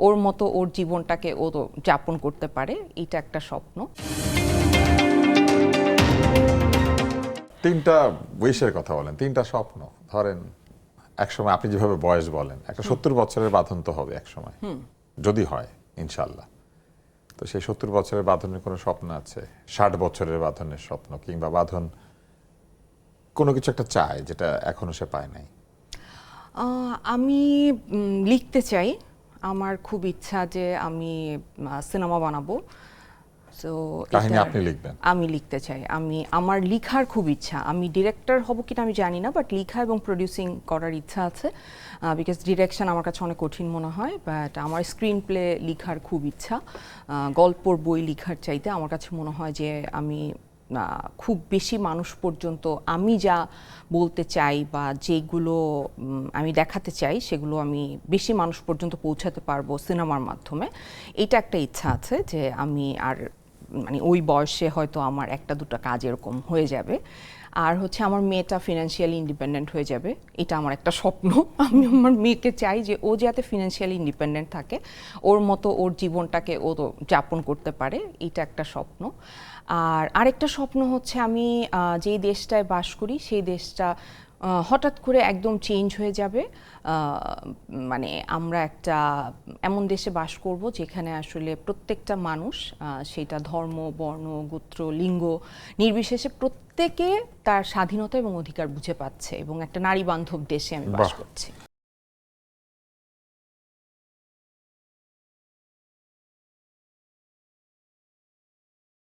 ওর মতো ওর জীবনটাকে ও যাপন করতে পারে, এটা একটা স্বপ্ন। তিনটা উইশের কথা বলেন, তিনটা স্বপ্ন। ধরেন একসময় আপনি যেভাবে বয়স বলেন, একটা 70 বছরের বাঁধন তো হবে একসময়, যদি হয় ইনশাল্লাহ। তো সেই 70 বছরের বাঁধনের কোনো স্বপ্ন আছে? 60 বছরের বাঁধনের স্বপ্ন, কিংবা বাঁধন কোনো কিছু একটা চায় যেটা এখনো সে পায় নাই? আমি লিখতে চাই। আমার খুব ইচ্ছা যে আমি সিনেমা বানাবো। সো কাহিনী আপনি লিখবেন? আমি লিখতে চাই। আমার লিখার খুব ইচ্ছা। আমি ডিরেক্টর হব কিনা আমি জানি না, বাট লিখা এবং প্রডিউসিং করার ইচ্ছা আছে। বিকজ ডিরেকশন আমার কাছে অনেক কঠিন মনে হয়, বাট আমার স্ক্রিন প্লে লিখার খুব ইচ্ছা। গল্পর বই লিখার চাইতে আমার কাছে মনে হয় যে আমি খুব বেশি মানুষ পর্যন্ত আমি যা বলতে চাই বা যেগুলো আমি দেখাতে চাই সেগুলো আমি বেশি মানুষ পর্যন্ত পৌঁছাতে পারবো সিনেমার মাধ্যমে। এটা একটা ইচ্ছা আছে যে আমি আর মানে ওই বয়সে হয়তো আমার একটা দুটো কাজ এরকম হয়ে যাবে। আর হচ্ছে আমার মেয়েটা ফিনান্সিয়ালি ইন্ডিপেন্ডেন্ট হয়ে যাবে, এটা আমার একটা স্বপ্ন। আমি আমার মেয়েকে চাই যে ও যাতে ফিনান্সিয়ালি ইন্ডিপেন্ডেন্ট থাকে, ওর মতো ওর জীবনটাকে ও যাপন করতে পারে, এটা একটা স্বপ্ন। আর আরেকটা স্বপ্ন হচ্ছে আমি যেই দেশটায় বাস করি সেই দেশটা হঠাৎ করে একদম চেঞ্জ হয়ে যাবে। মানে আমরা একটা এমন দেশে বাস করব যেখানে আসলে প্রত্যেকটা মানুষ, সেটা ধর্ম, বর্ণ, গোত্র, লিঙ্গ নির্বিশেষে প্রত্যেকে তার স্বাধীনতা এবং অধিকার বুঝে পাচ্ছে, এবং একটা নারী বান্ধব দেশে আমি বাস করছি।